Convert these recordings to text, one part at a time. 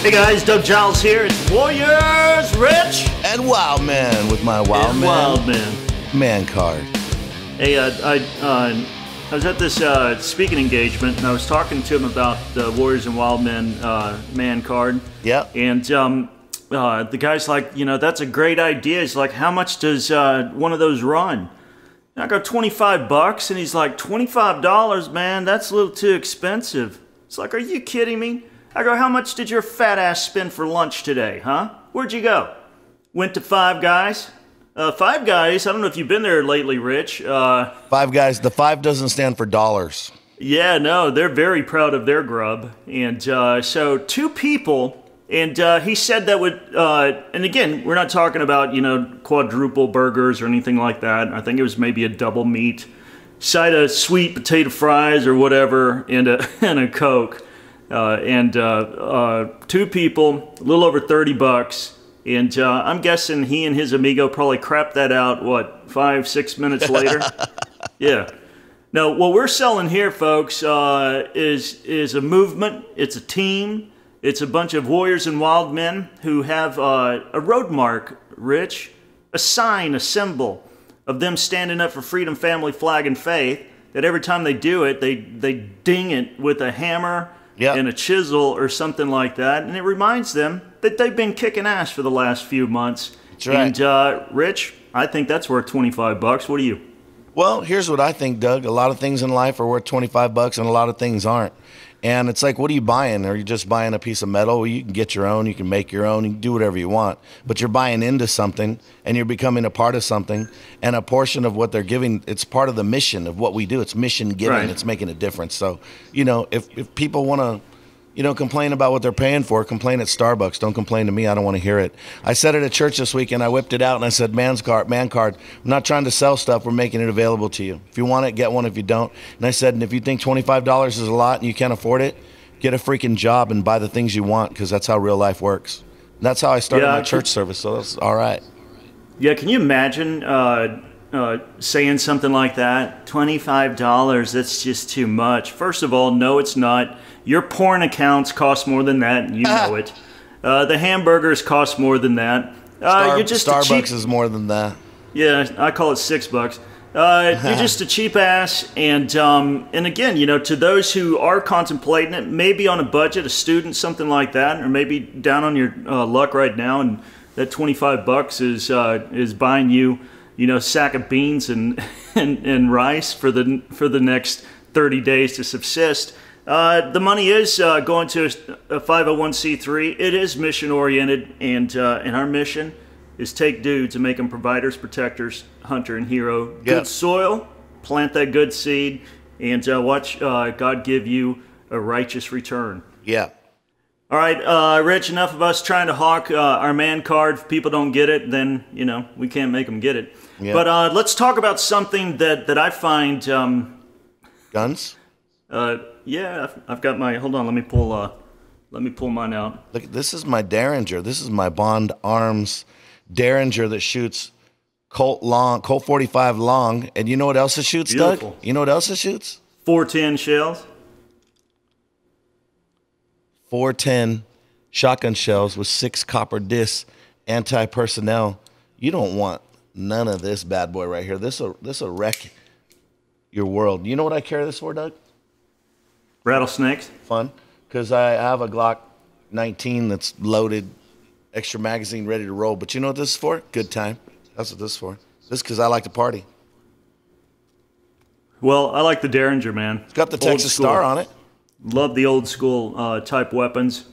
Hey guys, Doug Giles here. It's Warriors, Rich, and Wildmen with my Wildmen man card. Hey, I was at this speaking engagement, and I was talking to him about the Warriors and Wildmen man card. Yeah. And the guy's like, you know, that's a great idea. He's like, how much does one of those run? And I go, $25. And he's like, $25, man, that's a little too expensive. It's like, are you kidding me? I go, how much did your fat ass spend for lunch today, huh? Where'd you go? Went to Five Guys. Five Guys, I don't know if you've been there lately, Rich. Five Guys, the 5 doesn't stand for dollars. Yeah, no, they're very proud of their grub. And so 2 people, and he said that would, and again, we're not talking about, you know, quadruple burgers or anything like that. I think it was maybe a double meat, side of sweet potato fries or whatever, and a Coke. 2 people, a little over $30, and I'm guessing he and his amigo probably crapped that out, what, 5-6 minutes later? Yeah. Now, what we're selling here, folks, is a movement. It's a team. It's a bunch of warriors and wild men who have a road mark, Rich, a sign, a symbol of them standing up for freedom, family, flag, and faith, that every time they do it, they ding it with a hammer, yep, and a chisel or something like that, and it reminds them that they've been kicking ass for the last few months. That's right. And Rich, I think that's worth $25. What do you? Well, here's what I think, Doug. A lot of things in life are worth $25, and a lot of things aren't. And it's like, what are you buying? Are you just buying a piece of metal? Well, you can get your own, you can make your own, you can do whatever you want. But you're buying into something, and you're becoming a part of something, and a portion of what they're giving, it's part of the mission of what we do. It's mission giving. Right. It's making a difference. So, you know, if people want to, you know, complain about what they're paying for, complain at Starbucks. Don't complain to me. I don't want to hear it. I said it at church this week, and I whipped it out, and I said, man card. I'm not trying to sell stuff. We're making it available to you. If you want it, get one. If you don't. And I said, and if you think $25 is a lot and you can't afford it, get a freaking job and buy the things you want, because that's how real life works. And that's how I started my church service, so that's all right. Yeah, can you imagine saying something like that? $25, that's just too much. First of all, no, it's not. Your porn accounts cost more than that, and you know it. The hamburgers cost more than that. You're just Starbucks is more than that. Yeah, I call it $6. You're just a cheap ass, and again, you know, to those who are contemplating it, maybe on a budget, a student, something like that, or maybe down on your luck right now, and that $25 is buying you, you know, a sack of beans and rice for the next 30 days to subsist. The money is going to a 501c3. It is mission oriented, and our mission is take dudes and make them providers, protectors, hunter, and hero. Yep. Good soil, plant that good seed, and watch God give you a righteous return. Yeah. All right, Rich, enough of us trying to hawk our man card. If people don't get it, then, you know, we can't make them get it. Yep. But let's talk about something that I find... Guns? Yeah, I've got my... Hold on, let me pull mine out. Look, this is my Derringer. This is my Bond Arms Derringer that shoots Colt 45 long. And you know what else it shoots, beautiful. Doug? You know what else it shoots? 410 shells. 410 shotgun shells with 6 copper discs, anti-personnel. You don't want none of this bad boy right here. This'll wreck your world. You know what I carry this for, Doug? Rattlesnakes. Fun. Because I have a Glock 19 that's loaded, extra magazine, ready to roll. But you know what this is for? Good time. That's what this is for. This is because I like to party. Well, I like the Derringer, man. It's got the Texas Star on it. Love the old school type weapons.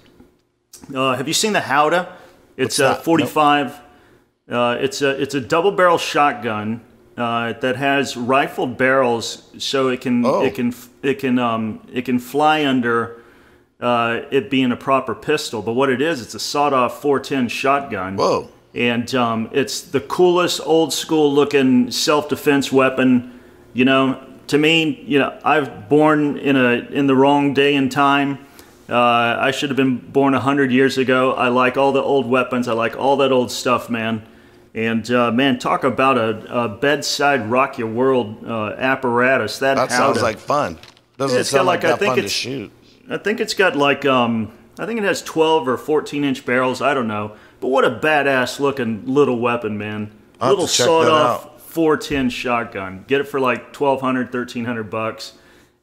Have you seen the Howdah? It's a 45. Nope. It's a double barrel shotgun that has rifled barrels, so it can fly under it being a proper pistol. But what it is, it's a sawed-off 410 shotgun. Whoa! And it's the coolest old school looking self-defense weapon. You know, to me, you know, I've born in the wrong day and time. I should have been born 100 years ago. I like all the old weapons. I like all that old stuff, man. And man, talk about a bedside rock your world apparatus. That sounds like fun. Doesn't sound like that fun to shoot. I think it's got like I think it has 12 or 14-inch barrels. I don't know. But what a badass looking little weapon, man. Little sawed-off 410 shotgun. Get it for like $1,200, $1,300.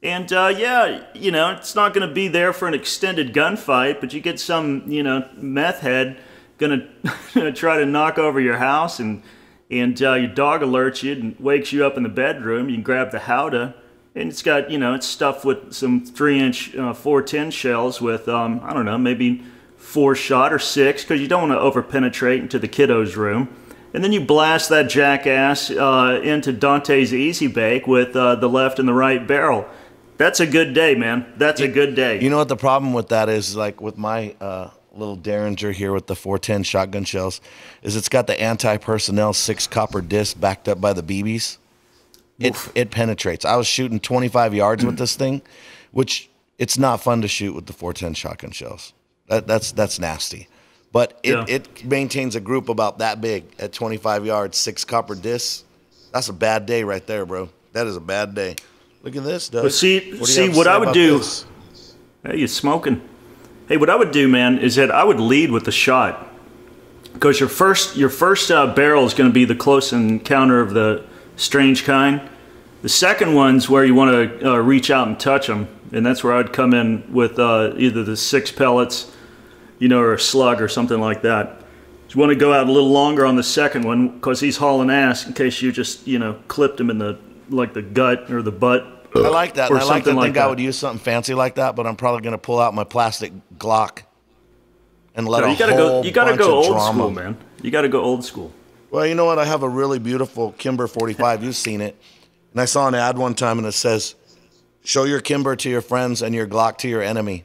And yeah, you know, it's not going to be there for an extended gunfight, but you get some, you know, meth head going to try to knock over your house, and your dog alerts you and wakes you up in the bedroom. You can grab the howdah, and it's got, you know, it's stuffed with some 3-inch 410 shells with, I don't know, maybe 4 shot or 6, because you don't want to over-penetrate into the kiddo's room. And then you blast that jackass into Dante's Easy Bake with the left and the right barrel. That's a good day, man. That's a good day. You know what the problem with that is, like with my little Derringer here with the 410 shotgun shells, is it's got the anti-personnel 6 copper disc backed up by the BBs. It penetrates. I was shooting 25 yards with this thing, which it's not fun to shoot with the 410 shotgun shells. That's nasty. But it maintains a group about that big at 25 yards, 6 copper discs. That's a bad day right there, bro. That is a bad day. Look at this, Doug. But see what I would do. Hey, you're smoking. Hey, what I would do, man, is that I would lead with the shot, because your first barrel is going to be the close encounter of the strange kind. The second one's where you want to reach out and touch them, and that's where I'd come in with either the 6 pellets, you know, or a slug or something like that. You want to go out a little longer on the second one, because he's hauling ass in case you just, you know, clipped him in the gut or the butt. I like that. And I like to think I would use something fancy like that, but I'm probably going to pull out my plastic Glock and let you gotta go old school, man. You got to go old school. Well, you know what? I have a really beautiful Kimber 45. You've seen it. And I saw an ad one time, and it says, "Show your Kimber to your friends and your Glock to your enemy."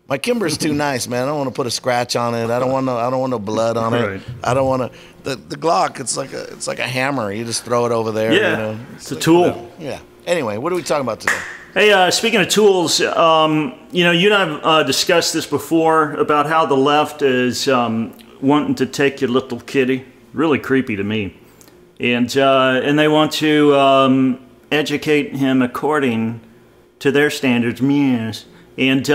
My Kimber's too nice, man. I don't want to put a scratch on it. I don't want no blood on it. Right. I don't want to. The Glock, it's like a hammer. You just throw it over there. Yeah, you know? it's a tool. You know, yeah. Anyway, what are we talking about today? Hey, speaking of tools, you know, you and I have discussed this before about how the left is wanting to take your little kitty. Really creepy to me. And they want to educate him according to their standards. Yes. And,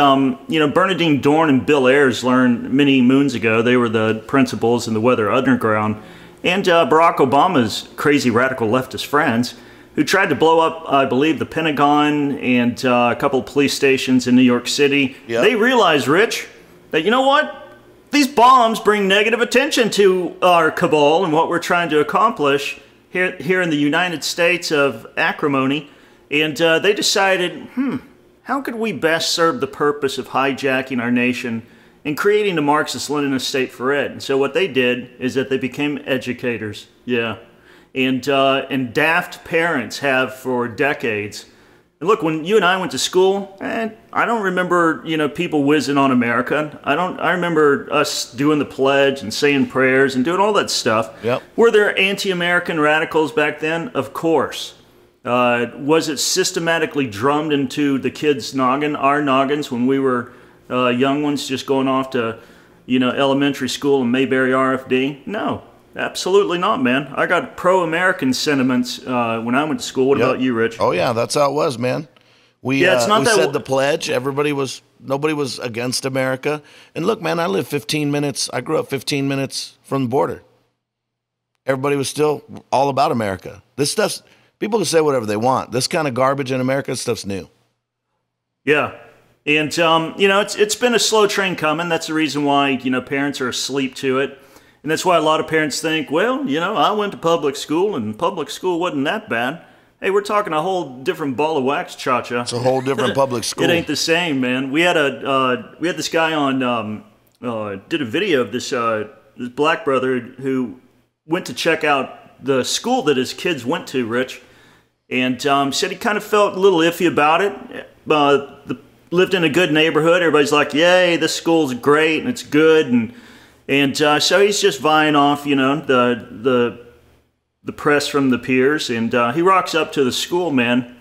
you know, Bernadine Dorn and Bill Ayers learned many moons ago. They were the principals in the Weather Underground. And Barack Obama's crazy radical leftist friends, who tried to blow up, I believe, the Pentagon and a couple of police stations in New York City. Yep. They realized, Rich, that, you know what? These bombs bring negative attention to our cabal and what we're trying to accomplish here in the United States of acrimony. And they decided, how could we best serve the purpose of hijacking our nation and creating a Marxist-Leninist state for it? And so what they did is that they became educators. Yeah. And daft parents have for decades. And look, when you and I went to school, I don't remember, you know, people whizzing on America. I remember us doing the pledge and saying prayers and doing all that stuff. Yep. Were there anti-American radicals back then? Of course. Was it systematically drummed into the kids' noggin, our noggins, when we were young ones just going off to, you know, elementary school in Mayberry RFD? No. Absolutely not, man. I got pro-American sentiments when I went to school. What about you, Rich? Oh yeah, that's how it was, man. We said the pledge. Nobody was against America. And look, man, I grew up 15 minutes from the border. Everybody was still all about America. This stuff's, people can say whatever they want. This kind of garbage in America, stuff's new. Yeah. And, you know, it's been a slow train coming. That's the reason why, you know, parents are asleep to it. And that's why a lot of parents think, well, you know, I went to public school, and public school wasn't that bad. Hey, we're talking a whole different ball of wax, Cha-Cha. It's a whole different public school. It ain't the same, man. We had this guy on, did a video of this black brother who went to check out the school that his kids went to, Rich, and said he kind of felt a little iffy about it. Lived in a good neighborhood. Everybody's like, yay, this school's great, and it's good, and so he's just vying off, you know, the press from the peers, and he rocks up to the school, man.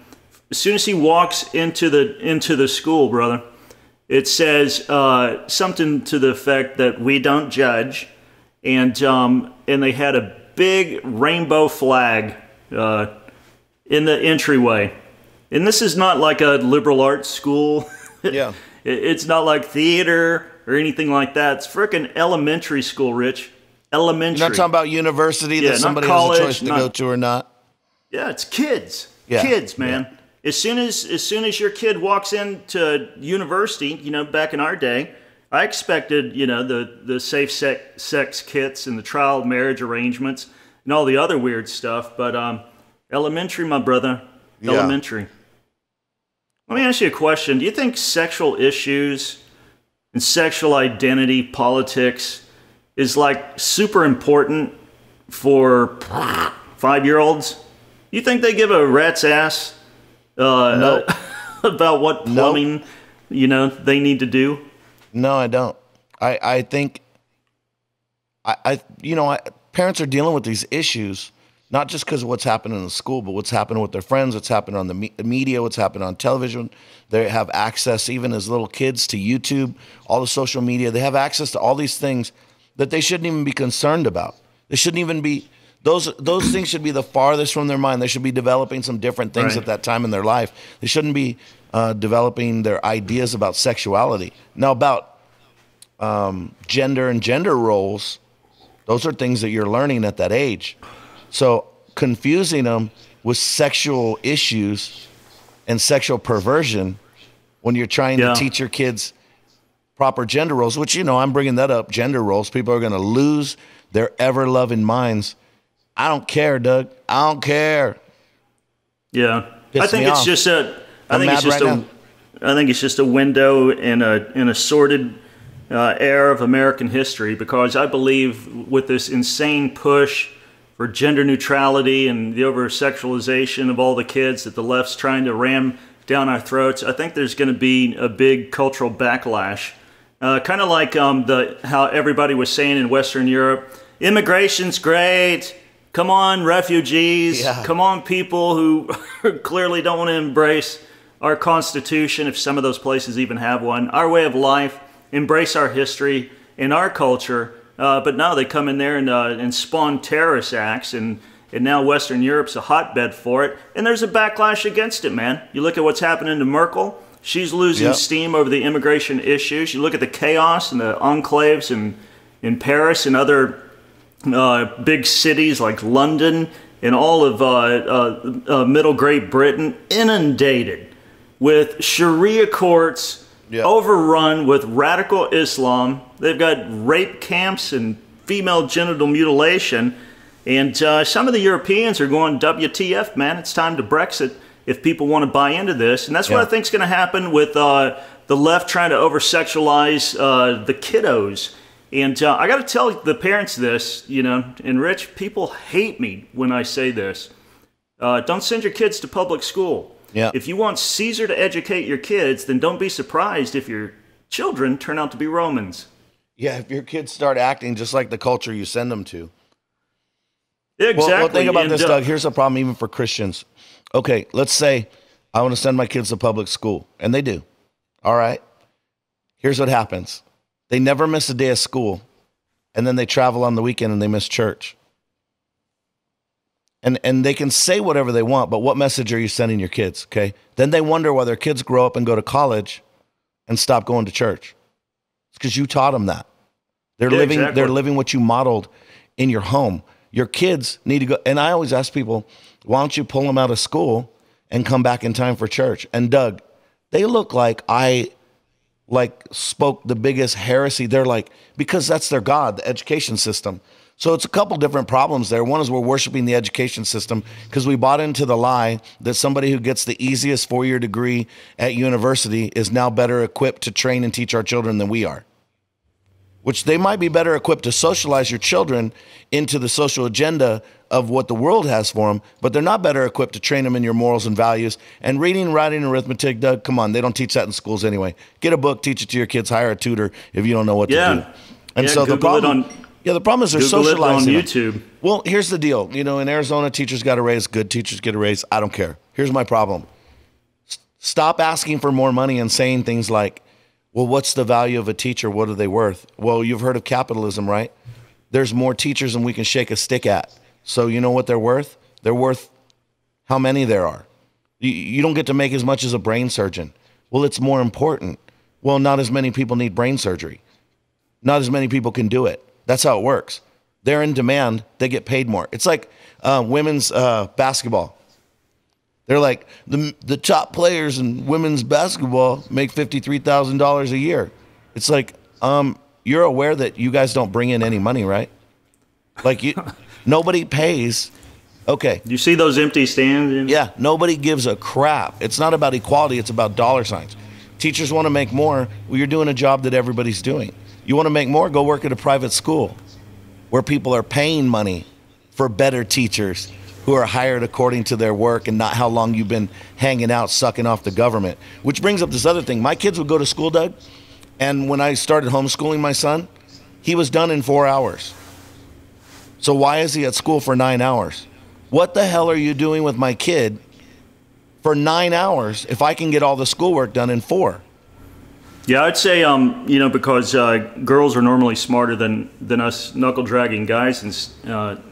As soon as he walks into the school, brother, it says something to the effect that we don't judge, and they had a big rainbow flag in the entryway. And this is not like a liberal arts school. Yeah. It's not like theater or anything like that. It's frickin' elementary school, Rich. Elementary. You're not talking about university Yeah, that somebody college, has a choice to go to or not. Yeah, it's kids. Yeah. Kids, man. Yeah. As soon as your kid walks into university, back in our day, I expected, the safe sex kits and the trial marriage arrangements and all the other weird stuff. But elementary, my brother, elementary. Let me ask you a question. Do you think sexual issues and sexual identity politics is like super important for 5-year-olds? You think they give a rat's ass Nope. about what plumbing, they need to do? No, I don't. I think parents are dealing with these issues, not just because of what's happening in the school, but what's happening with their friends, what's happening on the media, what's happening on television. They have access, even as little kids, to YouTube, all the social media. They have access to all these things that they shouldn't even be concerned about. They shouldn't even be, those things should be the farthest from their mind. They should be developing some different things at that time in their life. They shouldn't be developing their ideas about sexuality. Now, about gender and gender roles, those are things that you're learning at that age. So confusing them with sexual issues and sexual perversion when you're trying to teach your kids proper gender roles, which, I'm bringing that up, gender roles. People are going to lose their ever-loving minds. I don't care, Doug. I don't care. Yeah. Piss I think me it's off. just I'm mad right now. I think it's just a window in a sordid era of American history, because I believe with this insane push for gender neutrality and the over-sexualization of all the kids that the left's trying to ram down our throats, I think there's going to be a big cultural backlash. Kind of like how everybody was saying in Western Europe, immigration's great. Come on, refugees. Yeah. Come on, people who clearly don't want to embrace our Constitution, if some of those places even have one, our way of life, embrace our history and our culture. But no, they come in there and spawn terrorist acts, and now Western Europe's a hotbed for it. And there's a backlash against it, man. You look at what's happening to Merkel. She's losing steam over the immigration issues. You look at the chaos and the enclaves in Paris and other big cities like London and all of middle Great Britain, inundated with Sharia courts, overrun with radical Islam. They've got rape camps and female genital mutilation. And some of the Europeans are going, WTF, man, it's time to Brexit if people want to buy into this. And that's what I think is going to happen with the left trying to over-sexualize the kiddos. And I got to tell the parents this, and Rich, people hate me when I say this. Don't send your kids to public school. Yeah. If you want Caesar to educate your kids, then don't be surprised if your children turn out to be Romans. Yeah, if your kids start acting just like the culture you send them to. Exactly. Well, think about this, Doug. Here's a problem even for Christians. Okay, let's say I want to send my kids to public school, and they do. All right. Here's what happens. They never miss a day of school, and then they travel on the weekend and they miss church. And they can say whatever they want, but what message are you sending your kids, okay? Then they wonder why their kids grow up and go to college and stop going to church. It's because you taught them that. They're living what you modeled in your home. Your kids need to go, and I always ask people, why don't you pull them out of school and come back in time for church? And Doug, they look like I spoke the biggest heresy. They're like, because that's their God, the education system. So it's a couple different problems there. One is we're worshiping the education system because we bought into the lie that somebody who gets the easiest 4-year degree at university is now better equipped to train and teach our children than we are. Which they might be better equipped to socialize your children into the social agenda of what the world has for them, but they're not better equipped to train them in your morals and values. And reading, writing, arithmetic, Doug, come on, they don't teach that in schools anyway. Get a book, teach it to your kids, hire a tutor if you don't know what to do. And so the problem is they're socializing on YouTube. Well, here's the deal. In Arizona, teachers got a raise, good teachers get a raise. I don't care. Here's my problem. Stop asking for more money and saying things like, well, what's the value of a teacher? What are they worth? Well, you've heard of capitalism, right? There's more teachers than we can shake a stick at. So you know what they're worth? They're worth how many there are. You don't get to make as much as a brain surgeon. Well, it's more important. Well, not as many people need brain surgery. Not as many people can do it. That's how it works. They're in demand. They get paid more. It's like women's basketball. They're like, the top players in women's basketball make $53,000 a year. It's like, you're aware that you guys don't bring in any money, right? Like, nobody pays. Okay. You see those empty stands? Yeah, nobody gives a crap. It's not about equality. It's about dollar signs. Teachers want to make more. Well, you're doing a job that everybody's doing. You want to make more? Go work at a private school where people are paying money for better teachers who are hired according to their work and not how long you've been hanging out, sucking off the government. Which brings up this other thing. My kids would go to school, Doug, and when I started homeschooling my son, he was done in 4 hours. So why is he at school for 9 hours? What the hell are you doing with my kid for 9 hours if I can get all the schoolwork done in 4? Yeah, I'd say, you know, because girls are normally smarter than us knuckle-dragging guys, and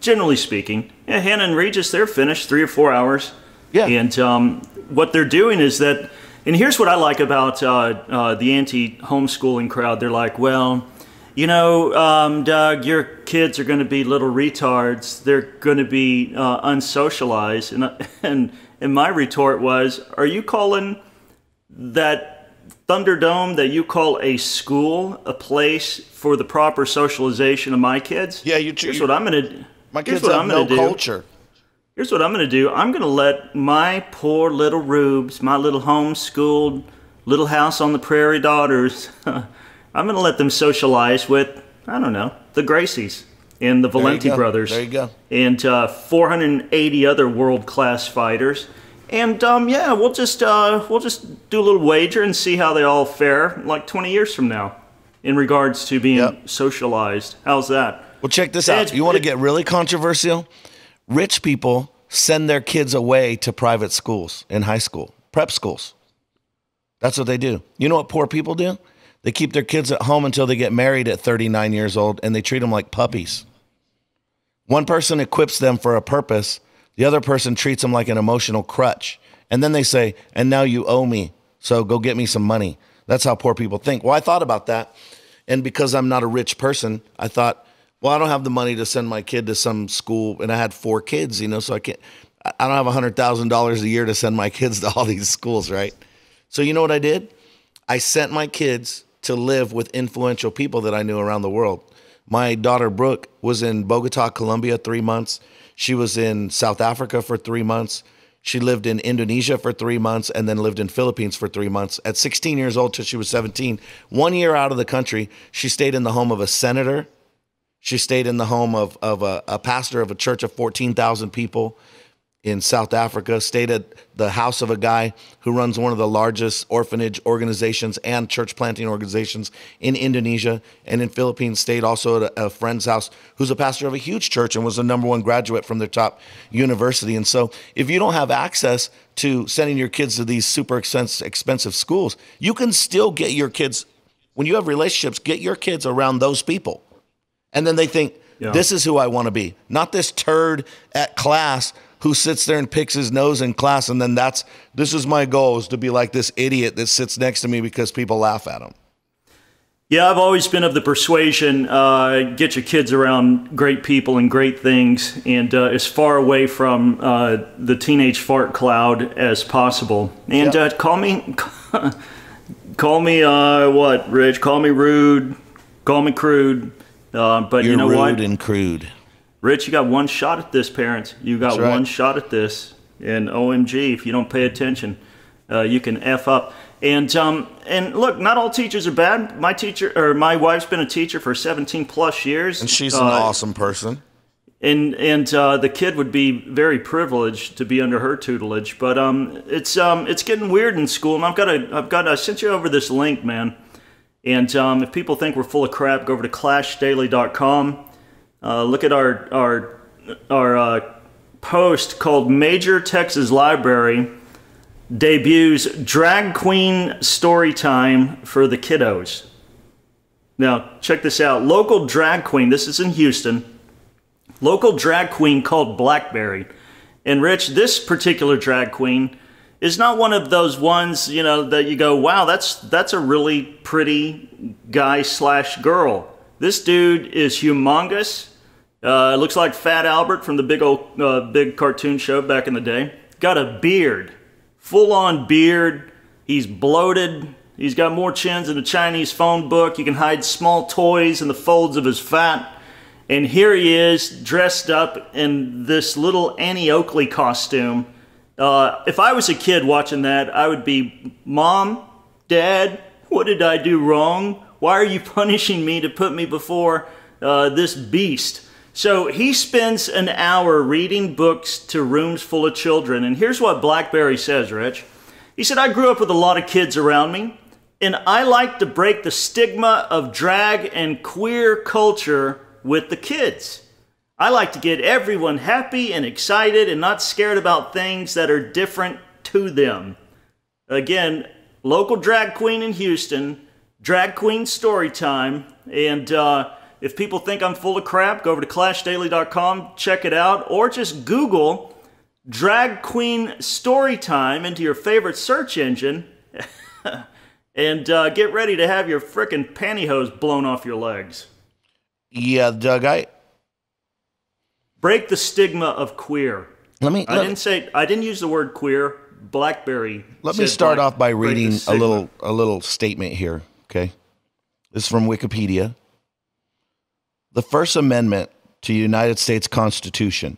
generally speaking. Yeah, Hannah and Regis, they're finished 3 or 4 hours. Yeah. And what they're doing is that, and here's what I like about the anti-homeschooling crowd. They're like, well, you know, Doug, your kids are going to be little retards. They're going to be unsocialized. And my retort was, are you calling that Thunderdome that you call a school a place for the proper socialization of my kids? Yeah, here's what I'm going to. My kids have no culture. Here's what I'm going to do. I'm going to let my poor little rubes, my little homeschooled little house on the prairie daughters, I'm going to let them socialize with, I don't know, the Gracies and the Valenti brothers. There you go. And 480 other world-class fighters. And yeah, we'll just do a little wager and see how they all fare like 20 years from now in regards to being socialized. How's that? Well, check this out. You want to get really controversial? Rich people send their kids away to private schools in high school, prep schools. That's what they do. You know what poor people do? They keep their kids at home until they get married at 39 years old, and they treat them like puppies. One person equips them for a purpose. The other person treats them like an emotional crutch. And then they say, and now you owe me, so go get me some money. That's how poor people think. Well, I thought about that. And because I'm not a rich person, I thought, well, I don't have the money to send my kid to some school. And I had 4 kids, you know, so I don't have $100,000 a year to send my kids to all these schools, right? So you know what I did? I sent my kids to live with influential people that I knew around the world. My daughter, Brooke, was in Bogota, Colombia, 3 months. She was in South Africa for 3 months. She lived in Indonesia for 3 months and then lived in Philippines for 3 months. At 16 years old till she was 17, 1 year out of the country, she stayed in the home of a senator. She stayed in the home of a pastor of a church of 14,000 people in South Africa, stayed at the house of a guy who runs one of the largest orphanage organizations and church planting organizations in Indonesia, and in Philippines stayed also at a friend's house who's a pastor of a huge church and was the #1 graduate from their top university. And so if you don't have access to sending your kids to these super expensive schools, you can still get your kids, when you have relationships, get your kids around those people. And then they think, this is who I want to be, not this turd at class who sits there and picks his nose in class, and then this is my goal, is to be like this idiot that sits next to me because people laugh at him. Yeah, I've always been of the persuasion, get your kids around great people and great things, and as far away from the teenage fart cloud as possible. And call me what, Rich? Call me rude, call me crude, but You're you know rude what? Rude and crude. Rich, you got one shot at this, parents. You got one shot at this. And OMG, if you don't pay attention, you can F up. And look, not all teachers are bad. My wife's been a teacher for 17 plus years. And she's an awesome person. And the kid would be very privileged to be under her tutelage. But it's getting weird in school. And I sent you over this link, man. And if people think we're full of crap, go over to clashdaily.com. Look at our post called Major Texas Library debuts drag queen story time for the kiddos. Now, check this out. Local drag queen, this is in Houston, local drag queen called Blackberry. And Rich, this particular drag queen is not one of those ones, you know, that you go, wow, that's a really pretty guy slash girl. This dude is humongous. Looks like Fat Albert from the big cartoon show back in the day. Got a beard, full on beard. He's bloated. He's got more chins than a Chinese phone book. You can hide small toys in the folds of his fat. And here he is, dressed up in this little Annie Oakley costume. If I was a kid watching that, I would be, Mom, Dad, what did I do wrong? Why are you punishing me to put me before this beast? So he spends an hour reading books to rooms full of children. And here's what Blackberry says, Rich. He said, I grew up with a lot of kids around me, and I like to break the stigma of drag and queer culture with the kids. I like to get everyone happy and excited and not scared about things that are different to them. Again, local drag queen in Houston, drag queen story time. And if people think I'm full of crap, go over to clashdaily.com, check it out, or just Google drag queen story time into your favorite search engine and get ready to have your frickin' pantyhose blown off your legs. Yeah, Doug, break the stigma of queer. I didn't use the word queer. Blackberry. Let me start off by reading a little statement here, okay? This is from Wikipedia. The First Amendment to the United States Constitution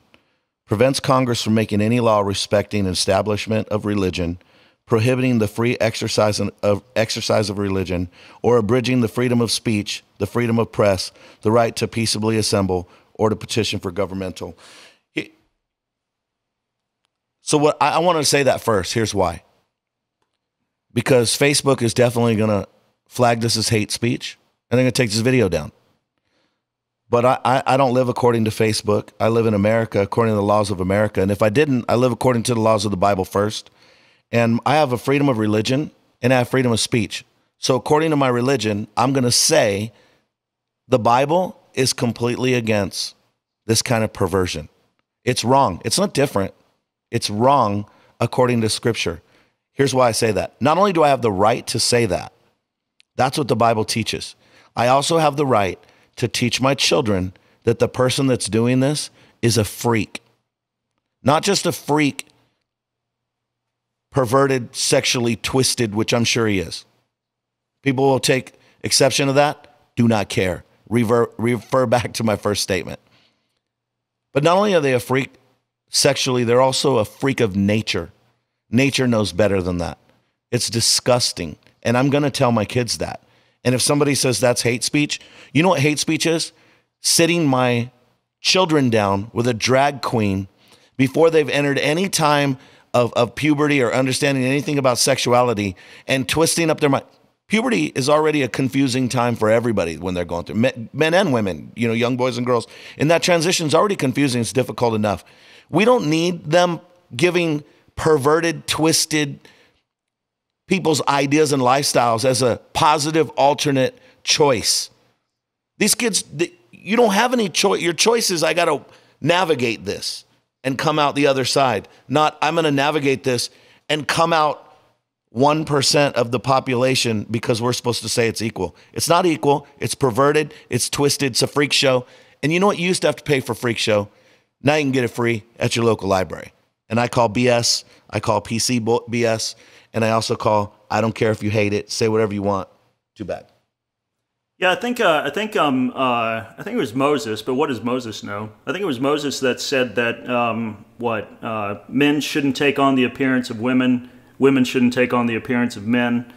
prevents Congress from making any law respecting an establishment of religion, prohibiting the free exercise of religion, or abridging the freedom of speech, the freedom of press, the right to peaceably assemble, or to petition for governmental. So what I want to say that first. Here's why. Because Facebook is definitely going to flag this as hate speech, and they're going to take this video down. But I don't live according to Facebook. I live in America according to the laws of America. And if I didn't, I live according to the laws of the Bible first. And I have a freedom of religion, and I have freedom of speech. So according to my religion, I'm going to say the Bible is completely against this kind of perversion. It's wrong. It's not different. It's wrong according to Scripture. Here's why I say that. Not only do I have the right to say that, that's what the Bible teaches. I also have the right to teach my children that the person that's doing this is a freak. Not just a freak, perverted, sexually twisted, which I'm sure he is. People will take exception to that. Do not care. Refer back to my first statement. But not only are they a freak sexually, they're also a freak of nature. Nature knows better than that. It's disgusting. And I'm going to tell my kids that. And if somebody says that's hate speech, you know what hate speech is? Sitting my children down with a drag queen before they've entered any time of puberty or understanding anything about sexuality and twisting up their mind. Puberty is already a confusing time for everybody when they're going through, men and women, you know, young boys and girls. And that transition is already confusing. It's difficult enough. We don't need them giving perverted, twisted people's ideas and lifestyles as a positive alternate choice. These kids, you don't have any choice. Your choice is, I got to navigate this and come out the other side. Not, I'm going to navigate this and come out 1% of the population because we're supposed to say it's equal. It's not equal. It's perverted. It's twisted. It's a freak show. And you know what? You used to have to pay for freak show. Now you can get it free at your local library. And I call BS. I call PC BS. And I also call, I don't care if you hate it, say whatever you want. Too bad. Yeah, I think it was Moses, but what does Moses know? I think it was Moses that said that men shouldn't take on the appearance of women, women shouldn't take on the appearance of men.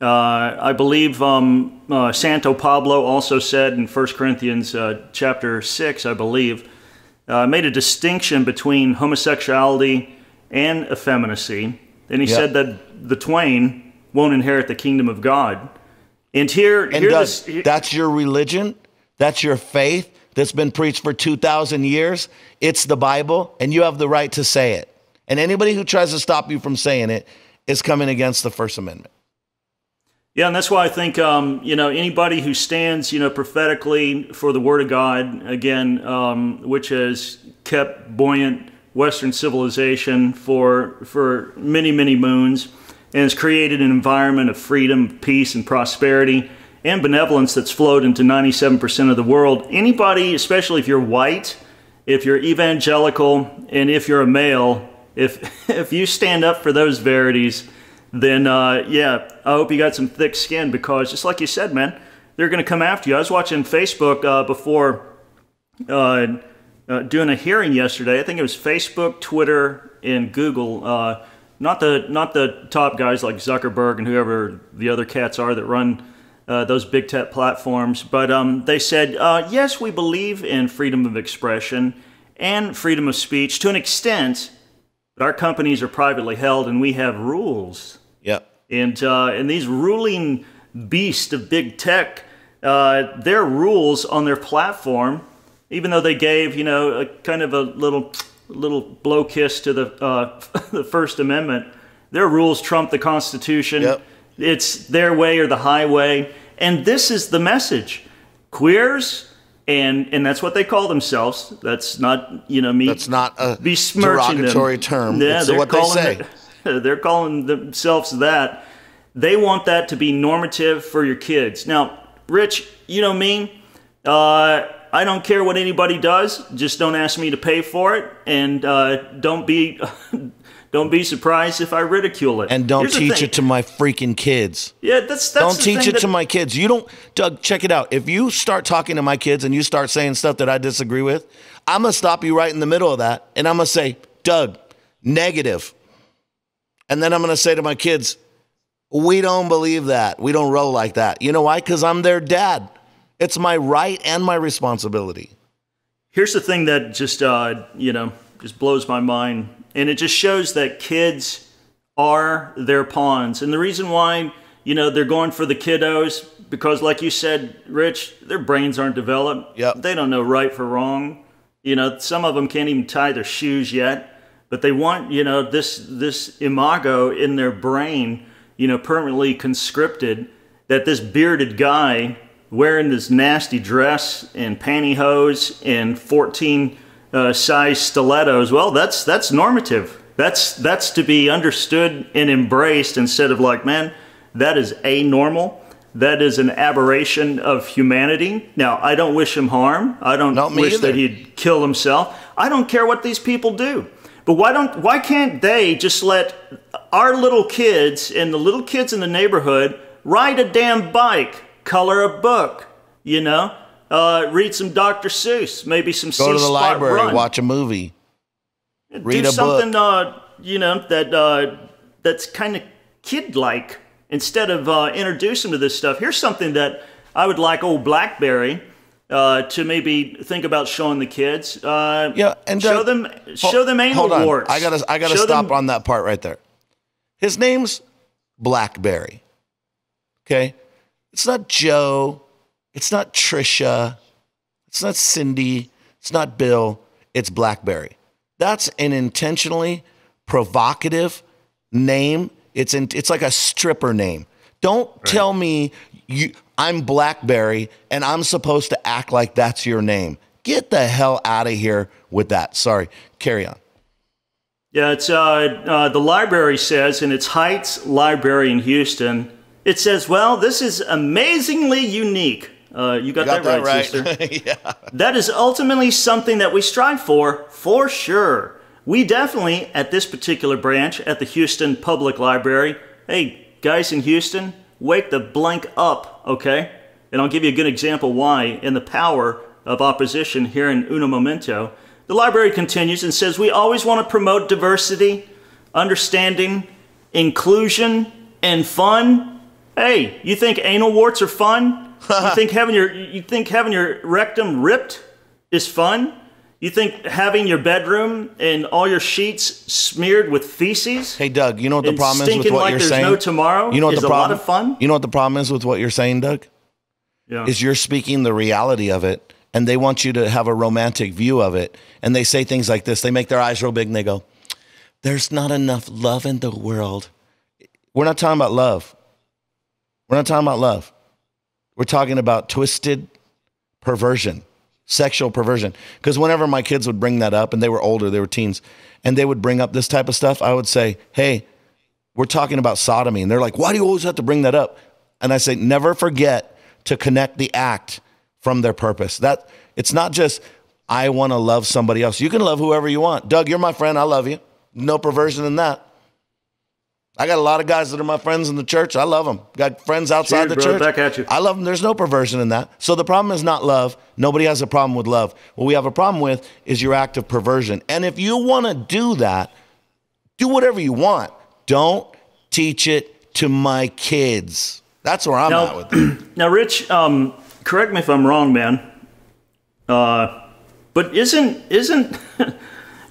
I believe Santo Pablo also said in 1 Corinthians chapter 6, I believe, made a distinction between homosexuality and effeminacy. And he said that the twain won't inherit the kingdom of God. And that's your religion. That's your faith that's been preached for 2,000 years. It's the Bible, and you have the right to say it. And anybody who tries to stop you from saying it is coming against the First Amendment. Yeah, and that's why I think, anybody who stands, prophetically for the Word of God, again, which has kept buoyant Western civilization for many, many moons, and has created an environment of freedom, peace, and prosperity, and benevolence that's flowed into 97% of the world. Anybody, especially if you're white, if you're evangelical, and if you're a male, if you stand up for those verities, then yeah, I hope you got some thick skin, because just like you said, man, they're going to come after you. I was watching Facebook before doing a hearing yesterday. I think it was Facebook, Twitter, and Google. Not the top guys like Zuckerberg and whoever the other cats are that run those big tech platforms. But they said, yes, we believe in freedom of expression and freedom of speech to an extent, but our companies are privately held and we have rules. Yep. And these ruling beasts of big tech, their rules on their platform, even though they gave, you know, a kind of a little blow kiss to the the First Amendment, their rules trump the Constitution. Yep. It's their way or the highway. And this is the message. Queers, and that's what they call themselves. That's not, you know, me. That's not a besmirching derogatory them. term. Yeah, it's what they say. They're calling themselves that. They want that to be normative for your kids. Now, Rich, you know me. I don't care what anybody does. Just don't ask me to pay for it, and don't be surprised if I ridicule it. And don't teach it to my freaking kids. Yeah, that's don't teach it to my kids. You don't, Doug. Check it out. If you start talking to my kids and you start saying stuff that I disagree with, I'm gonna stop you right in the middle of that, and I'm gonna say, Doug, negative. And then I'm gonna say to my kids, we don't believe that. We don't roll like that. You know why? Because I'm their dad. It's my right and my responsibility. Here's the thing that just, you know, just blows my mind. And it just shows that kids are their pawns. And the reason why, you know, they're going for the kiddos, because like you said, Rich, their brains aren't developed. Yep. They don't know right from wrong. You know, some of them can't even tie their shoes yet. But they want, you know, this imago in their brain, you know, permanently conscripted, that this bearded guy wearing this nasty dress and pantyhose and 14 size stilettos, well, that's normative. That's to be understood and embraced, instead of like, man, that is anormal. That is an aberration of humanity. Now, I don't wish him harm. I don't wish that he'd kill himself. I don't care what these people do. But why can't they just let our little kids and the little kids in the neighborhood ride a damn bike, color a book, you know, read some Dr. Seuss, maybe some Go to the library, Run. watch a movie, read Do a something, book. You know, that's kind of kid-like, instead of introduce them to this stuff. Here's something that I would like old BlackBerry to maybe think about showing the kids. Yeah, and show them anal warts. I gotta stop on that part right there. His name's BlackBerry. Okay, it's not Joe. It's not Trisha. It's not Cindy. It's not Bill. It's BlackBerry. That's an intentionally provocative name. It's like a stripper name. Don't tell me I'm BlackBerry and I'm supposed to act like that's your name. Get the hell out of here with that. Sorry. Carry on. Yeah, it's the library says in its Heights Library in Houston, it says, well, this is amazingly unique. You got that right, sister. Yeah. That is ultimately something that we strive for sure. We definitely, at this particular branch, at the Houston Public Library, hey, guys in Houston, wake the blank up, okay? And I'll give you a good example why in the power of opposition here in Uno Momento. The library continues and says, we always want to promote diversity, understanding, inclusion, and fun. Hey, you think anal warts are fun? You think having your rectum ripped is fun? You think having your bedroom and all your sheets smeared with feces? Hey, Doug, you know what the problem is with what you're saying? No tomorrow. You know what is the problem? A lot of fun. You know what the problem is with what you're saying, Doug? Yeah. Is you're speaking the reality of it, and they want you to have a romantic view of it, and they say things like this. They make their eyes real big, and they go, "There's not enough love in the world." We're not talking about love. We're not talking about love. We're talking about twisted perversion, sexual perversion. Because whenever my kids would bring that up, and they were older, they were teens, and they would bring up this type of stuff, I would say, hey, we're talking about sodomy. And they're like, why do you always have to bring that up? And I say, never forget to connect the act from their purpose. That it's not just, I want to love somebody else. You can love whoever you want. Doug, you're my friend. I love you. No perversion in that. I got a lot of guys that are my friends in the church. I love them. Got friends outside the church. Back at you. I love them. There's no perversion in that. So the problem is not love. Nobody has a problem with love. What we have a problem with is your act of perversion. And if you want to do that, do whatever you want. Don't teach it to my kids. That's where I'm at with it. Now, Rich, correct me if I'm wrong, man. But isn't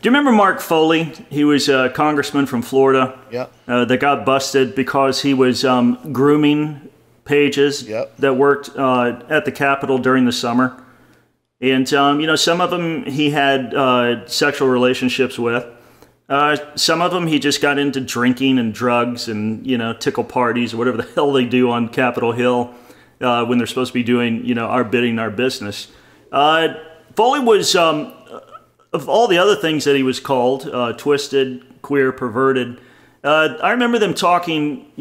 do you remember Mark Foley? He was a congressman from Florida. Yeah. That got busted because he was grooming pages that worked at the Capitol during the summer. And, some of them he had sexual relationships with. Some of them he just got into drinking and drugs and, tickle parties or whatever the hell they do on Capitol Hill when they're supposed to be doing, our bidding, our business. Foley was... of all the other things that he was called, twisted, queer, perverted, I remember them talking,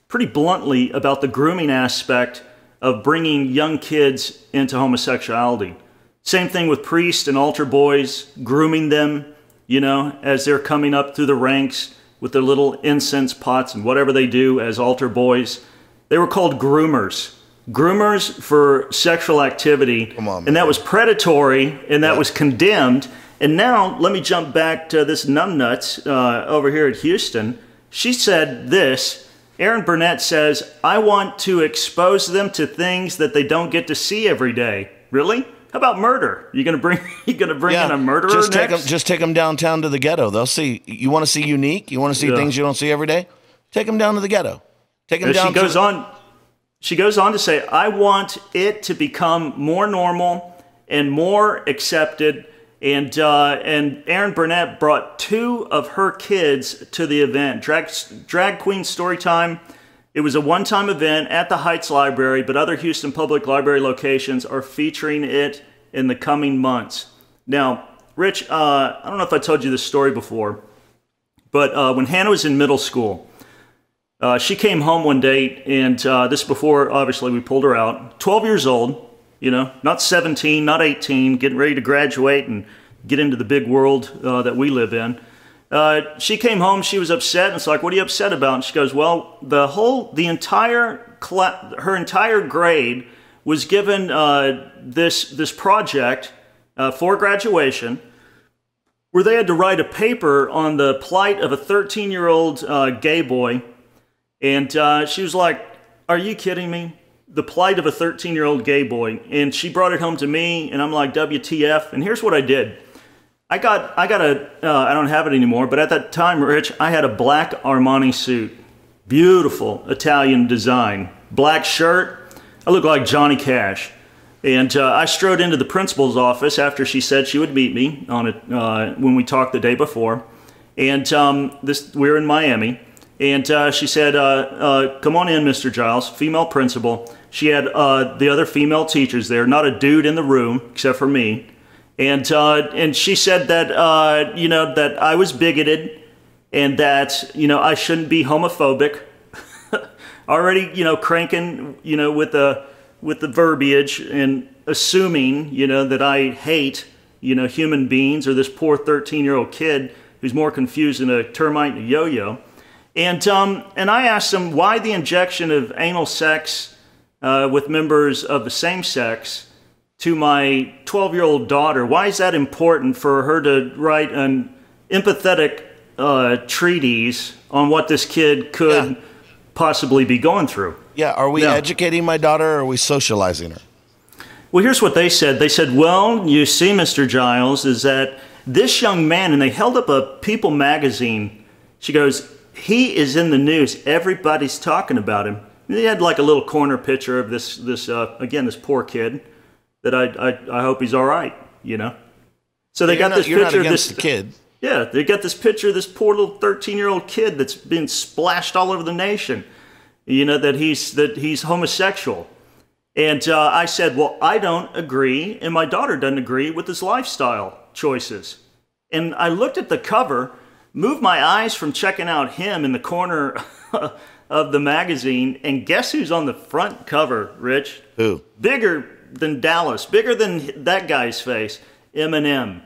pretty bluntly about the grooming aspect of bringing young kids into homosexuality. Same thing with priests and altar boys, grooming them, as they're coming up through the ranks with their little incense pots and whatever they do as altar boys. They were called groomers. Groomers for sexual activity. Come on, man. And that was predatory, and that was condemned. And now, let me jump back to this numbnuts over here at Houston. She said this, Aaron Burnett says, I want to expose them to things that they don't get to see every day. Really? How about murder? You gonna bring in a murderer next? Just take them downtown to the ghetto. They'll see. You want to see unique? You want to see things you don't see every day? Take them down to the ghetto. Take them down. She goes on to say, I want it to become more normal and more accepted. And Aaron Burnett brought 2 of her kids to the event. Drag Queen Story Time. It was a one-time event at the Heights Library, but other Houston Public Library locations are featuring it in the coming months. Now, Rich, I don't know if I told you this story before, but when Hannah was in middle school, she came home one day, and this before, obviously, we pulled her out. 12 years old, not 17, not 18, getting ready to graduate and get into the big world that we live in. She came home, she was upset, and it's like, what are you upset about? And she goes, well, her entire grade was given this project for graduation where they had to write a paper on the plight of a 13-year-old gay boy. And she was like, are you kidding me? The plight of a 13-year-old gay boy. And she brought it home to me, and I'm like, WTF? And here's what I did. I don't have it anymore, but at that time, Rich, I had a black Armani suit. Beautiful Italian design. Black shirt. I look like Johnny Cash. And I strode into the principal's office after she said she would meet me on it when we talked the day before. And we were in Miami. And she said, come on in, Mr. Giles, female principal. She had the other female teachers there, not a dude in the room except for me. And she said that, that I was bigoted and that, I shouldn't be homophobic. Already, cranking, with the verbiage and assuming, that I hate, human beings or this poor 13-year-old kid who's more confused than a termite and a yo-yo. And I asked him why the injection of anal sex with members of the same sex to my 12-year-old daughter. Why is that important for her to write an empathetic treatise on what this kid could possibly be going through? Yeah, are we educating my daughter or are we socializing her? Well, here's what they said. They said, well, you see, Mr. Giles, is that this young man, and they held up a People magazine. She goes, he is in the news. Everybody's talking about him. And they had like a little corner picture of this poor kid that I hope he's all right, So they got this picture of this kid. Yeah, they got this picture of this poor little 13-year-old kid that's been splashed all over the nation. That he's homosexual. And I said, well, I don't agree, and my daughter doesn't agree with his lifestyle choices. And I looked at the cover, moved my eyes from checking out him in the corner of the magazine, and guess who's on the front cover, Rich? Who? Bigger than Dallas, bigger than that guy's face, Eminem.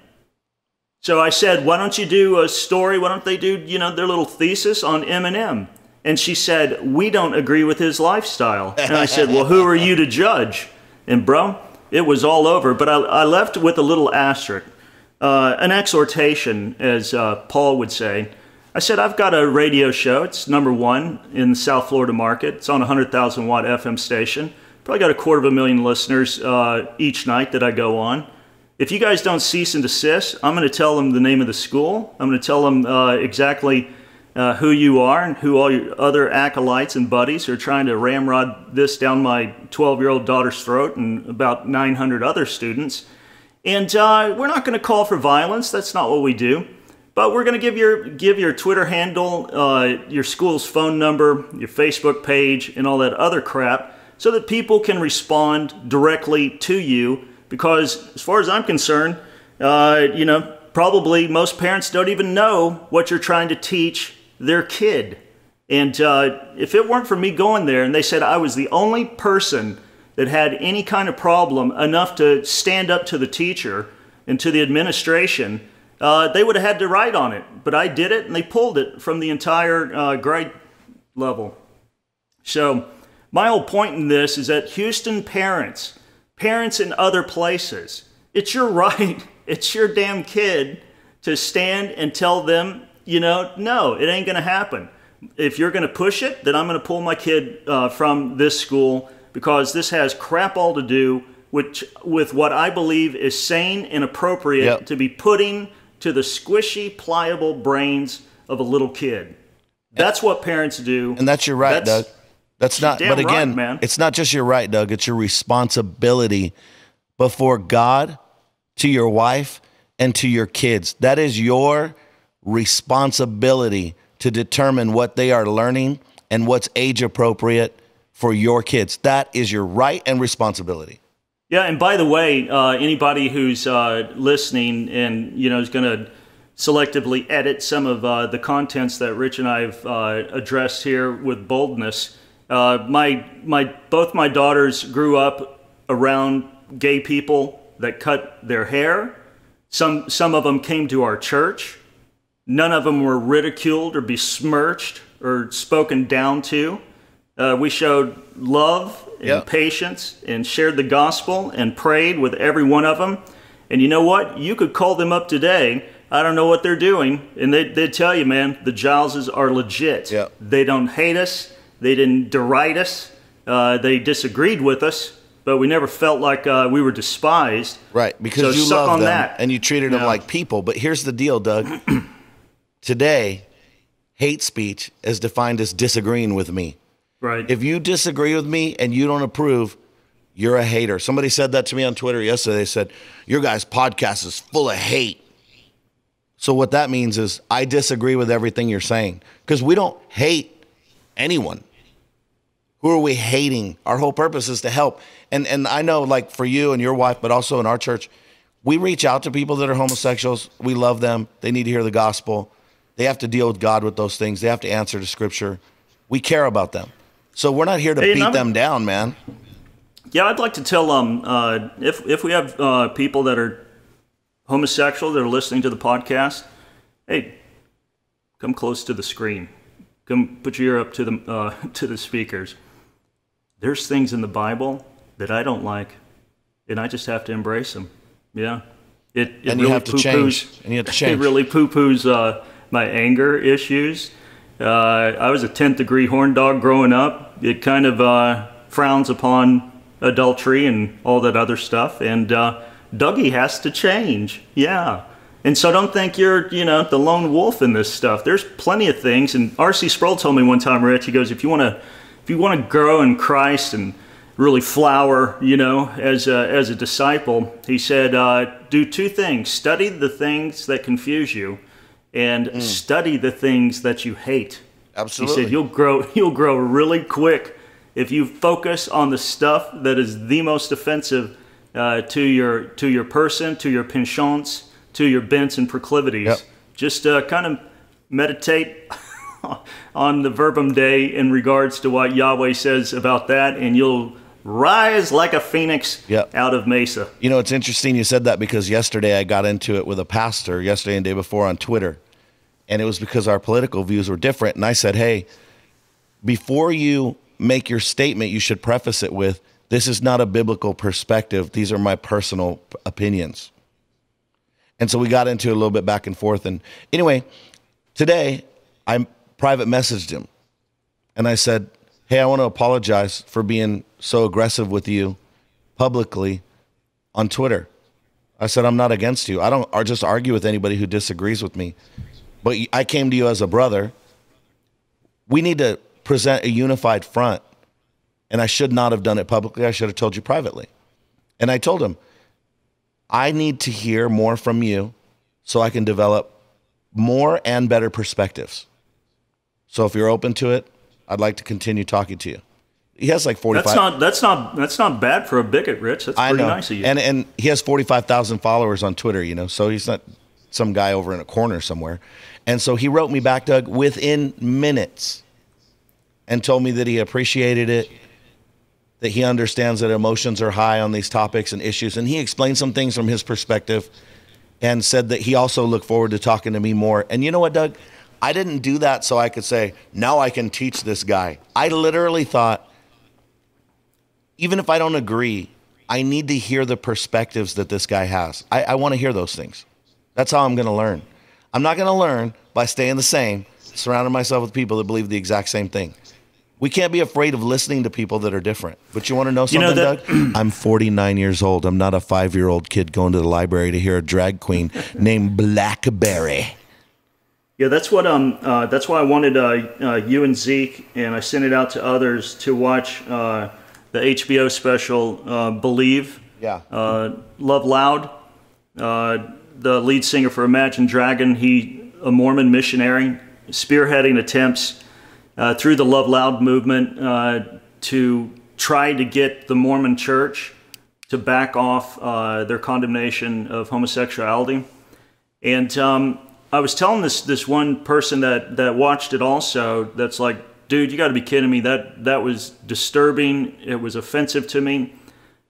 So I said, why don't you do a story? Why don't they do, their little thesis on Eminem? And she said, we don't agree with his lifestyle. And I said, well, who are you to judge? And bro, it was all over. But I left with a little asterisk, an exhortation, as Paul would say. I said, I've got a radio show. It's #1 in the South Florida market. It's on a 100,000 watt FM station. Probably got 250,000 listeners each night that I go on. If you guys don't cease and desist, I'm going to tell them the name of the school. I'm going to tell them exactly who you are and who all your other acolytes and buddies are trying to ramrod this down my 12-year-old daughter's throat and about 900 other students. And we're not going to call for violence. That's not what we do. But we're going to give your Twitter handle, your school's phone number, your Facebook page, and all that other crap so that people can respond directly to you. Because as far as I'm concerned, probably most parents don't even know what you're trying to teach their kid. And if it weren't for me going there and they said I was the only person that had any kind of problem enough to stand up to the teacher and to the administration, they would have had to write on it. But I did it, and they pulled it from the entire grade level. So my whole point in this is that Houston parents in other places, it's your right, it's your damn kid to stand and tell them, no, it ain't going to happen. If you're going to push it, then I'm going to pull my kid from this school, because this has crap all to do with what I believe is sane and appropriate to be putting to the squishy, pliable brains of a little kid. That's what parents do. And that's your right, Doug. That's not, but again, right, man. It's not just your right, Doug. It's your responsibility before God, to your wife, and to your kids. That is your responsibility to determine what they are learning and what's age appropriate for your kids. That is your right and responsibility. Yeah, and by the way, anybody who's listening and is going to selectively edit some of the contents that Rich and I have addressed here with boldness. Both my daughters grew up around gay people that cut their hair. Some of them came to our church. None of them were ridiculed or besmirched or spoken down to. We showed love and patience and shared the gospel and prayed with every one of them. And you know what? You could call them up today. I don't know what they're doing. And they'd tell you, man, the Gileses are legit. Yep. They don't hate us. They didn't deride us. They disagreed with us, but we never felt like we were despised. Right, because you love them and you treated them like people. But here's the deal, Doug. Today, hate speech is defined as disagreeing with me. Right. If you disagree with me and you don't approve, you're a hater. Somebody said that to me on Twitter yesterday. They said, your guys' podcast is full of hate. So what that means is I disagree with everything you're saying, because we don't hate anyone. Who are we hating? Our whole purpose is to help. And I know, like, for you and your wife, but also in our church, we reach out to people that are homosexuals. We love them. They need to hear the gospel. They have to deal with God with those things. They have to answer to Scripture. We care about them. So we're not here to beat them down, man. Yeah, I'd like to tell them, if we have people that are homosexual that are listening to the podcast, hey, come close to the screen. Come put your ear up to the speakers. There's things in the Bible that I don't like, and I just have to embrace them. Yeah, it and really you have to change. And you have to change. It really poo-poos my anger issues. I was a 10th degree horn dog growing up. It kind of frowns upon adultery and all that other stuff. And Dougie has to change. Yeah. And so don't think you're, the lone wolf in this stuff. There's plenty of things. And R.C. Sproul told me one time, Rich, he goes, if you want to grow in Christ and really flower, as a disciple, he said, do two things. Study the things that confuse you, and study the things that you hate. Absolutely. He said you'll grow really quick if you focus on the stuff that is the most offensive to your person, to your penchants, to your bents and proclivities, Yep. just kind of meditate on the verbum Dei in regards to what Yahweh says about that, and you'll rise like a phoenix Yep. out of Mesa. You know, it's interesting you said that, because yesterday I got into it with a pastor, yesterday and the day before, on Twitter. And it was because our political views were different. And I said, hey, before you make your statement, you should preface it with, this is not a biblical perspective. These are my personal opinions. And so we got into a little bit back and forth. And anyway, today I private messaged him. And I said, hey, I want to apologize for being so aggressive with you publicly on Twitter. I said, I'm not against you. I don't just argue with anybody who disagrees with me. But I came to you as a brother. We need to present a unified front. And I should not have done it publicly. I should have told you privately. And I told him, I need to hear more from you so I can develop more and better perspectives. So if you're open to it, I'd like to continue talking to you. He has like 45. That's not bad for a bigot, Rich. That's pretty nice of you. And he has 45,000 followers on Twitter, you know, so he's not some guy over in a corner somewhere. And so he wrote me back, Doug, within minutes, and told me that he appreciated it, that he understands that emotions are high on these topics and issues. And he explained some things from his perspective and said that he also looked forward to talking to me more. And you know what, Doug? I didn't do that so I could say, now I can teach this guy. I literally thought, even if I don't agree, I need to hear the perspectives that this guy has. I want to hear those things. That's how I'm going to learn. I'm not going to learn by staying the same, surrounding myself with people that believe the exact same thing. We can't be afraid of listening to people that are different. But you want to know something, Doug? I'm 49 years old. I'm not a 5-year-old kid going to the library to hear a drag queen named Blackberry. Yeah, that's what that's why I wanted you and Zeke, and I sent it out to others to watch the HBO special Believe. Yeah. Love Loud, the lead singer for Imagine Dragon. He, a Mormon missionary, spearheading attempts through the Love Loud movement to try to get the Mormon Church to back off their condemnation of homosexuality. And I was telling this one person that watched it also, that's like, dude, you got to be kidding me. That was disturbing. It was offensive to me.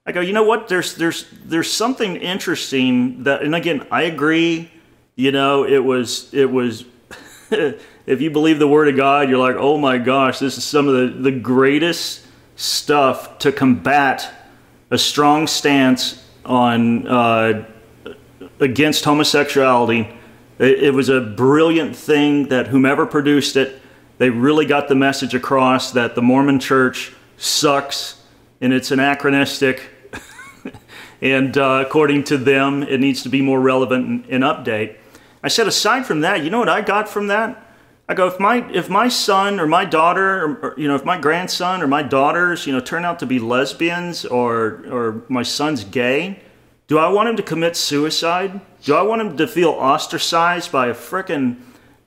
I go, you know what? There's something interesting that, and again, I agree. You know, it was. If you believe the Word of God, you're like, oh my gosh, this is some of the greatest stuff to combat a strong stance on against homosexuality. It was a brilliant thing that whomever produced it, they really got the message across that the Mormon Church sucks and it's anachronistic. And according to them, it needs to be more relevant and update. I said, aside from that, you know what I got from that? I go, if my son or my daughter, or you know, if my grandson or my daughters, you know, turn out to be lesbians, or my son's gay, do I want him to commit suicide? Do I want him to feel ostracized by a frickin'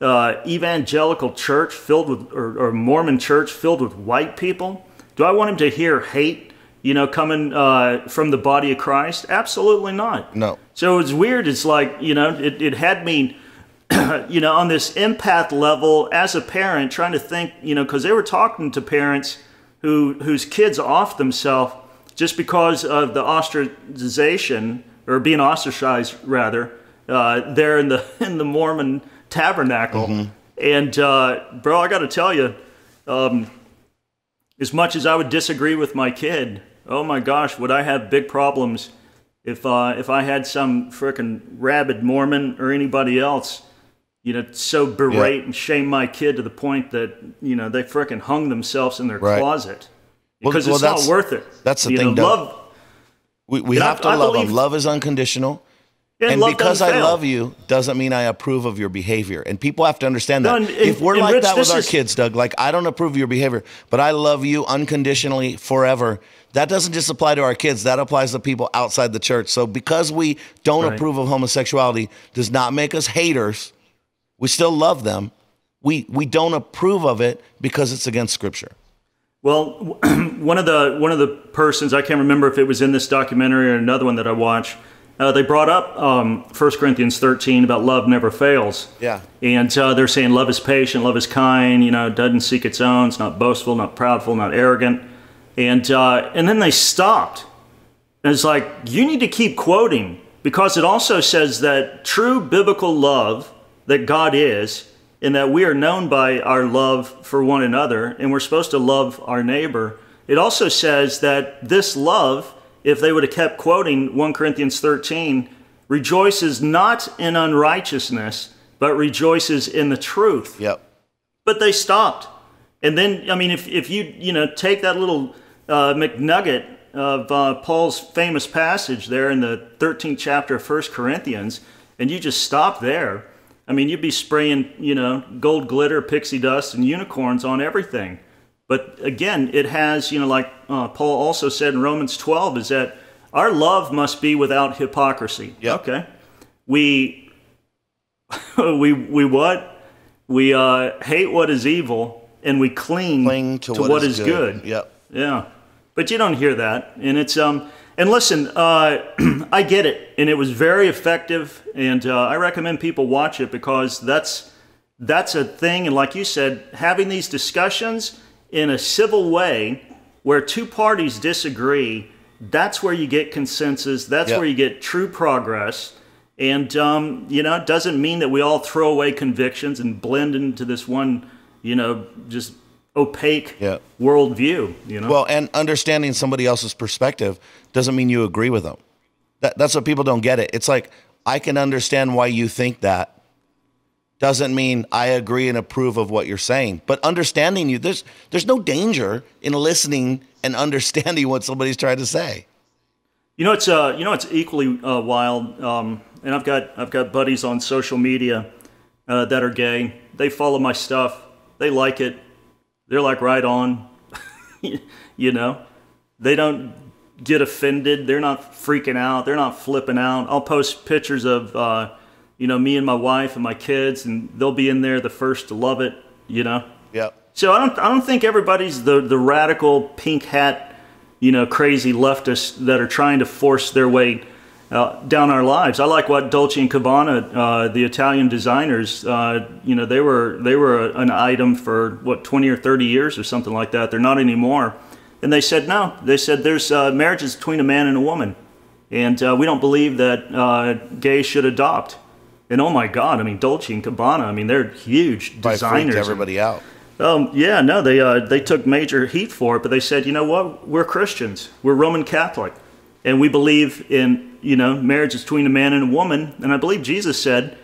evangelical church filled with, or Mormon church filled with white people? Do I want him to hear hate, you know, coming from the body of Christ? Absolutely not. No. So it's weird. It's like, you know, it had me, you know, on this empath level as a parent, trying to think, you know, because they were talking to parents whose kids off themselves just because of the ostracization, or being ostracized rather, there in the Mormon tabernacle. Mm-hmm. And bro, I got to tell you, as much as I would disagree with my kid, oh my gosh, would I have big problems if I had some frickin' rabid Mormon or anybody else, you know, so berate and shame my kid to the point that, you know, they frickin' hung themselves in their closet. Because it's not worth it. That's the thing, Doug. We have to love them. Love is unconditional. And because I love you doesn't mean I approve of your behavior. And people have to understand that. If we're like that with our kids, Doug, like, I don't approve of your behavior, but I love you unconditionally forever. That doesn't just apply to our kids. That applies to people outside the church. So because we don't approve of homosexuality does not make us haters. We still love them. We don't approve of it because it's against Scripture. Well, one of the persons, I can't remember if it was in this documentary or another one that I watched, they brought up 1 Corinthians 13 about love never fails. Yeah. And they're saying love is patient, love is kind, doesn't seek its own, it's not boastful, not proudful, not arrogant. And then they stopped. And it's like, you need to keep quoting, because it also says that true biblical love that God is, and that we are known by our love for one another, and we're supposed to love our neighbor. It also says that this love, if they would have kept quoting 1 Corinthians 13, rejoices not in unrighteousness, but rejoices in the truth. Yep. But they stopped. And then, I mean, if you take that little McNugget of Paul's famous passage there in the 13th chapter of 1 Corinthians, and you just stop there, I mean, you'd be spraying, gold glitter, pixie dust, and unicorns on everything. But again, it has, like Paul also said in Romans 12, is that our love must be without hypocrisy. Yep. Okay. We what? We hate what is evil, and we cling to what is good. Yep. Yeah. But you don't hear that. And it's and listen, I get it, and it was very effective, and I recommend people watch it, because that's a thing. And like you said, having these discussions in a civil way where two parties disagree, that's where you get consensus. That's Yep. where you get true progress. And it doesn't mean that we all throw away convictions and blend into this one, just opaque Yep. worldview. Well, and understanding somebody else's perspective doesn't mean you agree with them. That's what people don't get it. It's like, I can understand why you think that. Doesn't mean I agree and approve of what you're saying. But understanding you, there's no danger in listening and understanding what somebody's trying to say. It's equally wild. And I've got buddies on social media that are gay. They follow my stuff. They like it. They're like, right on. They don't get offended. They're not freaking out. They're not flipping out. I'll post pictures of me and my wife and my kids, and they'll be in there the first to love it. Yep. So I don't think everybody's the radical pink hat, crazy leftists that are trying to force their way down our lives. I like what Dolce and Gabbana, the Italian designers, they were an item for 20 or 30 years or something like that. They're not anymore. And they said no. They said there's marriages between a man and a woman, and we don't believe that gays should adopt. And oh my God, I mean, Dolce and Gabbana, I mean, they're huge designers. Freaked everybody out. They took major heat for it, but they said, you know what? We're Christians. We're Roman Catholic, and we believe in marriage is between a man and a woman. And I believe Jesus said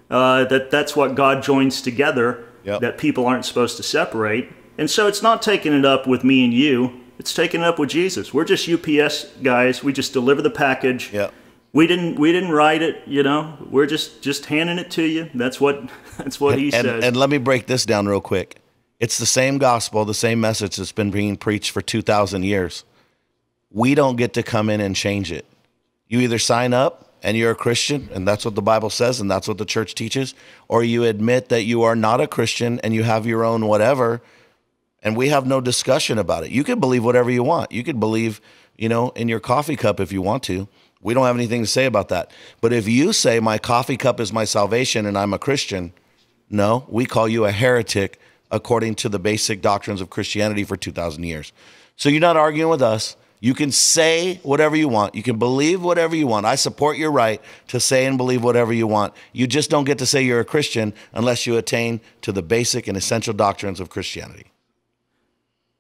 that's what God joins together. Yep. That people aren't supposed to separate. And so it's not taking it up with me and you. It's taking it up with Jesus. We're just UPS guys. We just deliver the package. Yep. We didn't write it. We're just handing it to you. That's what he said. And let me break this down real quick. It's the same gospel, the same message that's been being preached for 2,000 years. We don't get to come in and change it. You either sign up and you're a Christian, and that's what the Bible says, and that's what the church teaches, or you admit that you are not a Christian and you have your own whatever, and we have no discussion about it. You can believe whatever you want. You could believe, in your coffee cup if you want to. We don't have anything to say about that. But if you say my coffee cup is my salvation and I'm a Christian, no, we call you a heretic according to the basic doctrines of Christianity for 2,000 years. So you're not arguing with us. You can say whatever you want. You can believe whatever you want. I support your right to say and believe whatever you want. You just don't get to say you're a Christian unless you attain to the basic and essential doctrines of Christianity.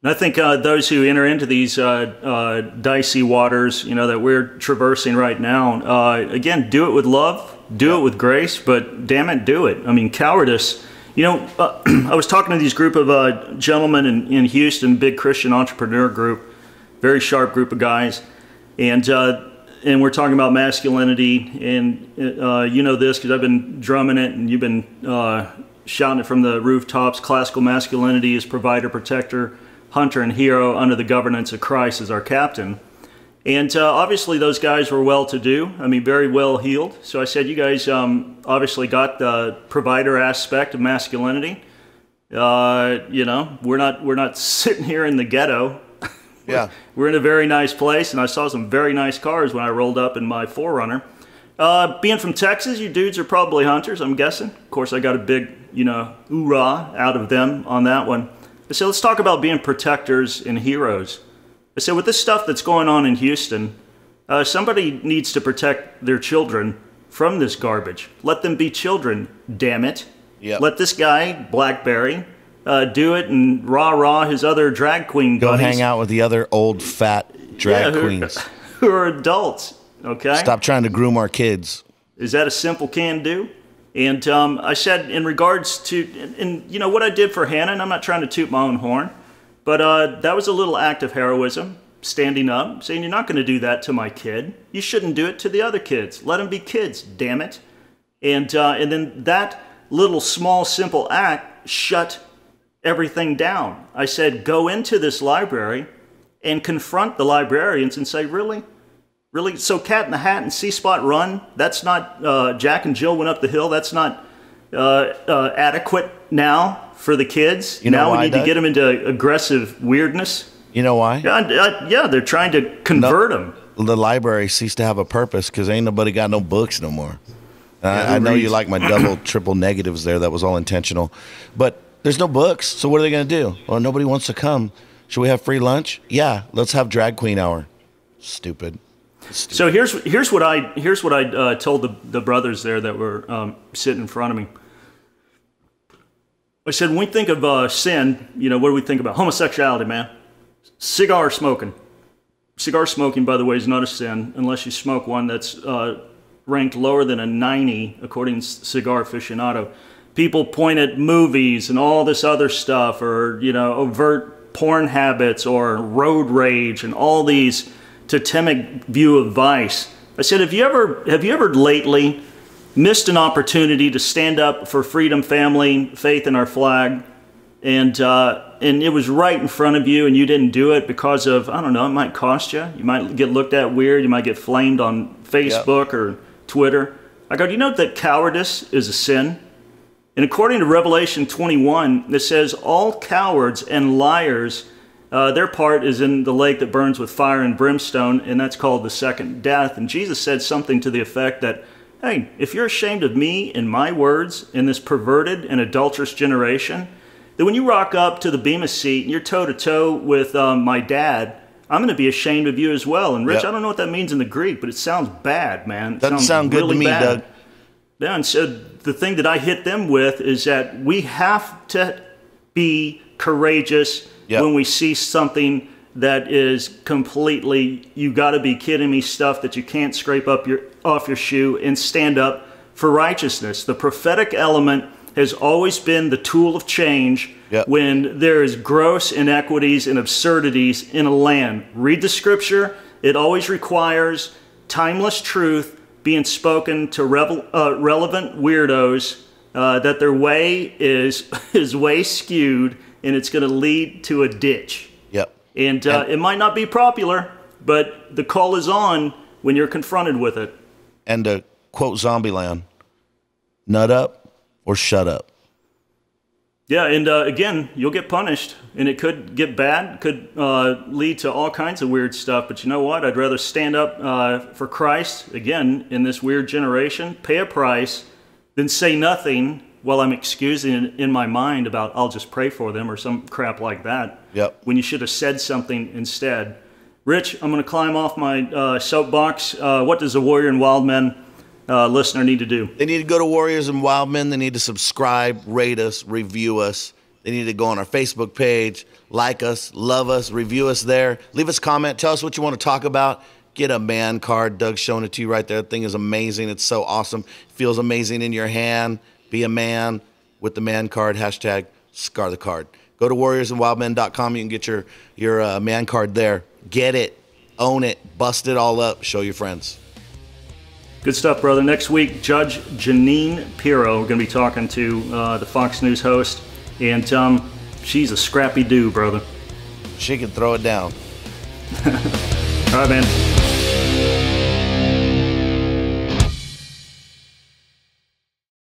And I think those who enter into these dicey waters, that we're traversing right now, again, do it with love, do it with grace, but damn it, do it. I mean, cowardice. I was talking to these group of gentlemen in Houston, big Christian entrepreneur group, very sharp group of guys, and we're talking about masculinity, and this because I've been drumming it, and you've been shouting it from the rooftops. Classical masculinity is provider, protector, hunter, and hero under the governance of Christ as our captain. And obviously those guys were well-to-do, very well-heeled. So I said, you guys obviously got the provider aspect of masculinity. You know, we're not sitting here in the ghetto. Yeah. We're in a very nice place, and I saw some very nice cars when I rolled up in my 4Runner. Being from Texas, you dudes are probably hunters, I'm guessing. Of course, I got a big, you know, hoorah out of them on that one. So let's talk about being protectors and heroes. I said, with this stuff that's going on in Houston, somebody needs to protect their children from this garbage. Let them be children, damn it. Yep. Let this guy, Blackberry, do it, and rah-rah his other drag queen Go buddies. hang out with the other old, fat drag queens. Who are adults, okay? Stop trying to groom our kids. Is that a simple can do? And I said in regards to, and you know, what I did for Hannah, and I'm not trying to toot my own horn, but that was a little act of heroism, standing up, saying, you're not going to do that to my kid. You shouldn't do it to the other kids. Let them be kids, damn it. And then that little, small, simple act shut everything down. I said, go into this library and confront the librarians and say, really? Really? So Cat in the Hat and C-Spot Run, that's not, Jack and Jill went up the hill, that's not adequate now for the kids? You know now why, we need Doug? to get them into aggressive weirdness? You know why? Yeah, they're trying to convert them. The library ceased to have a purpose because ain't nobody got no books no more. I know you like my double, triple negatives there. That was all intentional. But there's no books, so what are they going to do? Well, nobody wants to come. Should we have free lunch? Yeah, let's have drag queen hour. Stupid. So here's what I told the brothers there that were sitting in front of me. I said, when we think of sin, you know, what do we think about? Homosexuality, man. Cigar smoking. Cigar smoking, by the way, is not a sin unless you smoke one that's ranked lower than a 90, according to Cigar Aficionado. People point at movies and all this other stuff, or, you know, overt porn habits or road rage and all these totemic view of vice. I said, have you ever lately missed an opportunity to stand up for freedom, family, faith in our flag, and it was right in front of you and you didn't do it because of, I don't know, it might cost you. You might get looked at weird. You might get flamed on Facebook or Twitter. I go, do you know that cowardice is a sin? And according to Revelation 21, it says all cowards and liars, their part is in the lake that burns with fire and brimstone, and that's called the second death. And Jesus said something to the effect that, hey, if you're ashamed of me and my words in this perverted and adulterous generation, then when you rock up to the Bema seat and you're toe-to-toe with my dad, I'm going to be ashamed of you as well. And Rich, I don't know what that means in the Greek, but it sounds bad, man. Doesn't sound good to me, bad. Doug. Yeah, and so the thing that I hit them with is that we have to be courageous when we see something that is completely, you got to be kidding me, stuff that you can't scrape up off your shoe, and stand up for righteousness. The prophetic element has always been the tool of change when there is gross inequities and absurdities in a land. Read the scripture. It always requires timeless truth being spoken to relevant weirdos, that their way is way skewed, and it's going to lead to a ditch. And it might not be popular, but the call is on when you're confronted with it. And to quote Zombieland, nut up or shut up. Yeah, and again, you'll get punished, and it could get bad, could lead to all kinds of weird stuff. But you know what? I'd rather stand up for Christ, again, in this weird generation, pay a price, than say nothing while I'm excusing it in my mind about I'll just pray for them or some crap like that. When you should have said something instead. Rich, I'm going to climb off my soapbox. What does the Warrior and Wildmen listener need to do? They need to go to Warriors and Wildmen. They need to subscribe, rate us, review us. They need to go on our Facebook page, like us, love us, review us there. Leave us a comment. Tell us what you want to talk about. Get a man card. Doug's showing it to you right there. The thing is amazing. It's so awesome. Feels amazing in your hand. Be a man with the man card. Hashtag scar the card. Go to warriorsandwildmen.com. You can get your man card there. Get it. Own it. Bust it all up. Show your friends. Good stuff, brother. Next week, Judge Janine Pirro. We're going to be talking to the Fox News host. And she's a scrappy do, brother. She can throw it down. All right, man.